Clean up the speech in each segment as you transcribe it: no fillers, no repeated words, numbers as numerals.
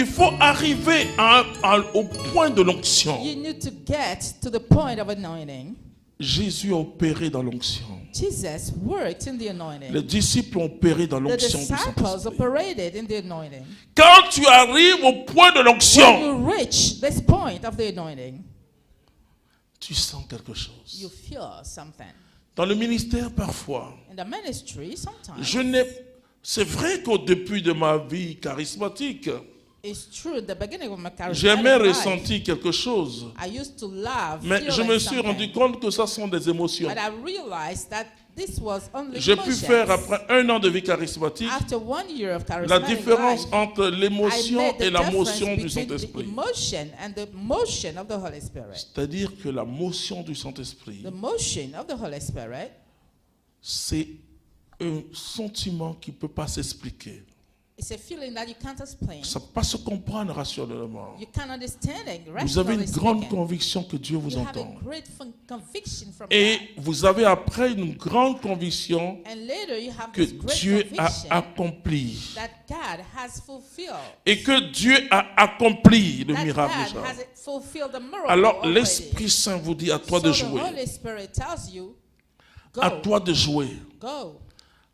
il faut arriver au point de l'onction. You need to get to the point of anointing. Jésus a opéré dans l'onction. Jesus worked in the anointing. Les disciples ont opéré dans The l'onction du disciples Saint-Esprit. operated in the anointing. Quand tu arrives au point de When l'onction, you reach this point of the anointing, tu sens quelque chose. you feel something. Dans le ministère, parfois, In the ministry, sometimes, c'est vrai qu'au début de ma vie charismatique, it's true, the beginning of my j'aimais charismatic life, ressentir quelque chose. I used to love, Mais feel je me like suis something. rendu compte que ça sont des émotions. But I realized that this was only J'ai pu emotions. faire, après 1 an de vie charismatique, After 1 year of la charismatic différence life, entre I l'émotion made the et la difference motion du between the Saint-Esprit. emotion and the motion of the Holy Spirit. C'est-à-dire que la motion du Saint-Esprit, The motion of the Holy Spirit, c'est un sentiment qui ne peut pas s'expliquer. it's a feeling that you can't explain. Ça ne peut pas se comprendre rationnellement. You can't understand it. Vous avez une rationally grande speaking. conviction que Dieu vous You have entend. a great conviction from Et that. vous avez après une grande conviction And later you have que this great Dieu a conviction accompli. that God has fulfilled. Et que Dieu a accompli le That miracle God déjà. has fulfilled the miracle Alors already. l'Esprit Saint vous dit à toi So de the jouer. Holy Spirit tells you, go, À toi de jouer. go.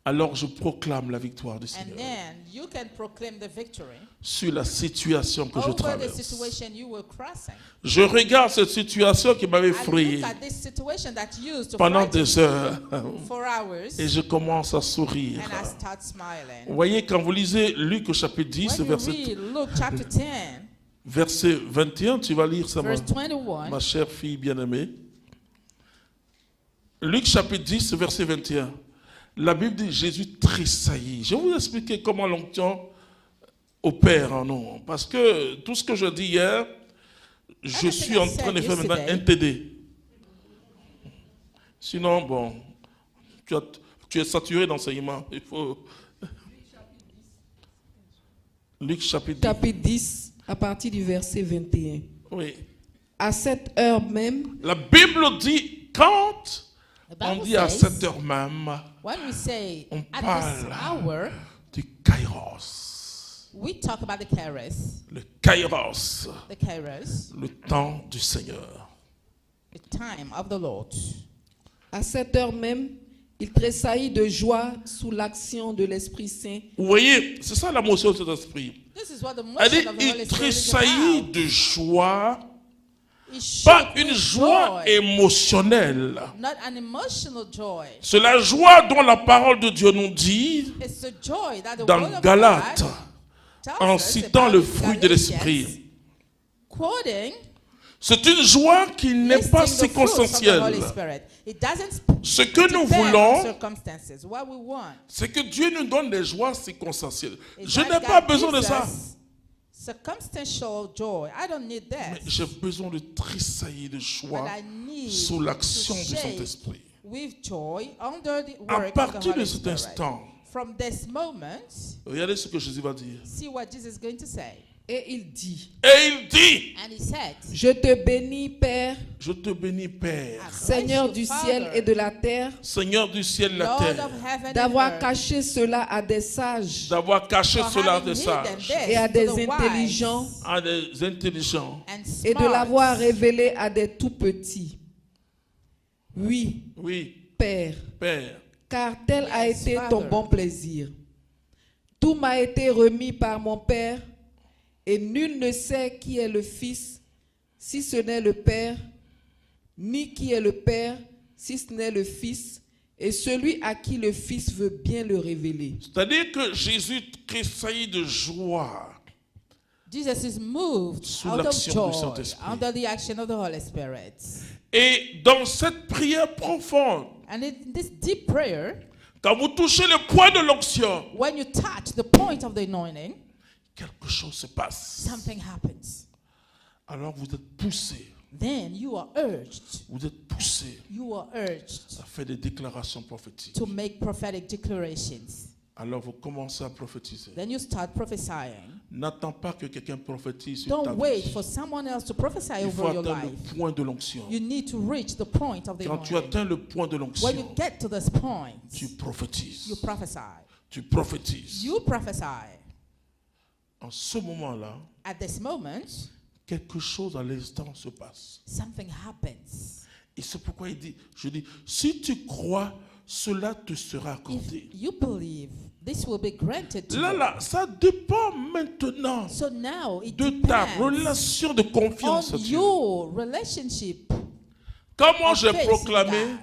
Alors je proclame la victoire du And Seigneur then you can proclaim the victory sur la situation que je over the traverse. situation you were crossing. Je regarde cette situation qui m'avait I effrayé look at this situation that used to pendant frighten des heures me for hours, et je commence à sourire. and I start smiling. Vous voyez, quand vous lisez Luc au chapitre 10, When you read Luke chapter 10, verset 21, tu vas lire ça, verse ma 21, chère fille bien-aimée. Luc chapitre 10, verset 21. La Bible dit Jésus tressaillit. Je vais vous expliquer comment l'onction opère en nous. Parce que tout ce que je dis hier, je suis en train de faire maintenant un TD. Sinon, bon, tu es saturé d'enseignement. Il faut. Luc chapitre 10. Chapitre 10, à partir du verset 21. Oui. À cette heure même, La Bible dit quand the on Bible dit à says, cette heure même when we say on at this parle hour, du Kairos. we talk about the kairos, Le Kairos, le temps du Seigneur. the time of the Lord. à cette heure même, il tressaillit de joie sous l'action de l'Esprit Saint. Vous voyez, c'est ça la motion de cet esprit. This is what the Elle dit, motion of the il Holy Spirit is tressaillit about. de joie, It pas should une be joie joy, émotionnelle. not an emotional joy. C'est la joie dont la parole de Dieu nous dit It's the joy that the dans word of Galates, God tells en us citant about le in fruit de Galatians, l'esprit. quoting, C'est une joie qui n'est listing pas the fruits of the circonstancielle. Holy Spirit. It doesn't Ce que nous depend on voulons, circumstances. What we want c'est que Dieu nous donne des joies circonstancielles. is Je that n'ai pas God besoin de gives ça. us circumstantial joy. I don't need Mais that. j'ai besoin de tressaillir de But joie I need sous l'action to du shake Saint-Esprit. with joy under the À work of the partir de Holy cet Spirit. instant, From this moment, regardez ce que Jésus va dire. see what Jesus is going to say. Et il dit, Et il dit, And he said, je te bénis, Père, je te bénis, Père, I Seigneur bless you, du ciel Father, et de la terre, Seigneur du ciel et de la Lord terre, of heaven and d'avoir earth, caché cela à des sages d'avoir caché for cela à having des hidden sages, this et à to des the wise intelligents à des intelligents, and et de smart. l'avoir révélé à des tout petits. Oui, oui, Père, Père, car tel a Yes, été ton Father. bon plaisir. Tout m'a été remis par mon Père, et nul ne sait qui est le Fils, si ce n'est le Père, ni qui est le Père, si ce n'est le Fils, et celui à qui le Fils veut bien le révéler. c'est-à-dire que Jésus tressaillit de joie Jesus is moved Sous out of l'action du joy Saint-Esprit. under the action of the Holy Spirit. et dans cette prière profonde, And in this deep prayer, quand vous touchez le point de l'onction, when you touch the point of the anointing, quelque chose se passe. something happens. Alors vous êtes poussé, Then you are urged. vous êtes poussé You are urged à faire des déclarations prophétiques. to make prophetic declarations. Alors vous commencez à prophétiser. Then you start prophesying. N'attends pas que quelqu'un prophétise sur ta Don't wait vie. for someone else to prophesy Il faut over your atteindre life. le point de l'onction. You need to reach the point of the Quand tu anointing. atteins le point de When you l'onction, get to this point, tu prophétises. you prophesy. Tu prophétises. You prophesy. En ce moment-là, at this moment, quelque chose à l'instant se passe. something happens. Et c'est pourquoi je dis, si tu crois, cela te sera If accordé. you believe, this will be granted to you. Là, ça dépend maintenant So now it de ta depends relation de confiance à on Dieu. your relationship. Comment of j'ai faith in proclamé, God.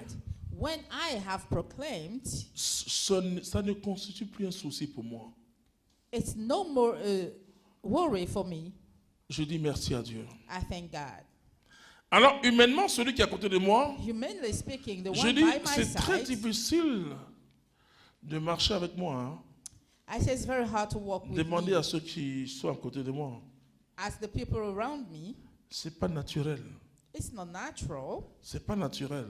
When I have proclaimed, ça ne constitue plus un souci pour moi. it's no more worry for me. Je dis merci à Dieu. I thank God. Alors, humainement, celui qui est à côté de moi, Humanly speaking, the je one dis, by my c'est très side, difficile de marcher avec moi. Hein. I say it's very hard to walk with Demandez me. à ceux qui sont à côté de moi. As the people around me, C'est pas naturel. it's not natural. C'est pas naturel.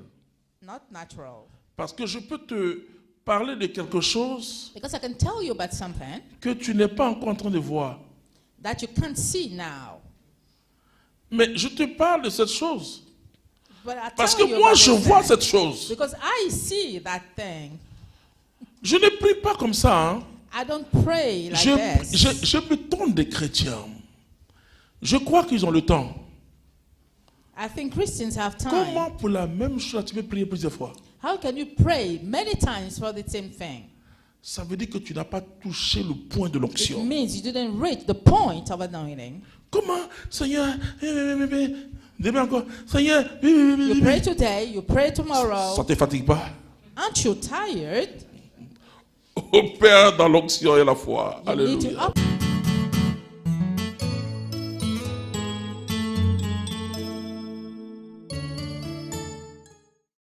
Not natural. Parce que je peux te parler de quelque chose Because I can tell you about something que tu n'es pas encore en train de voir. that you can't see now. Mais je te parle de cette chose. But I Parce tell que you moi, about je this vois thing cette chose. because I see that thing. Je ne prie pas comme ça. Hein. I don't pray like this. Je me tourne des chrétiens. Je crois qu'ils ont le temps. I think Christians have time. Comment pour la même chose tu peux prier plusieurs fois? How can you pray many times for the same thing? Ça veut dire que tu n'as pas touché le point de It l'onction. means you didn't reach the point of anointing. Comment? Seigneur, demain encore. Seigneur, You pray today, you pray tomorrow. ça ne te fatigue pas? Aren't you tired? Opère dans l'onction et la foi. You need to Alléluia. up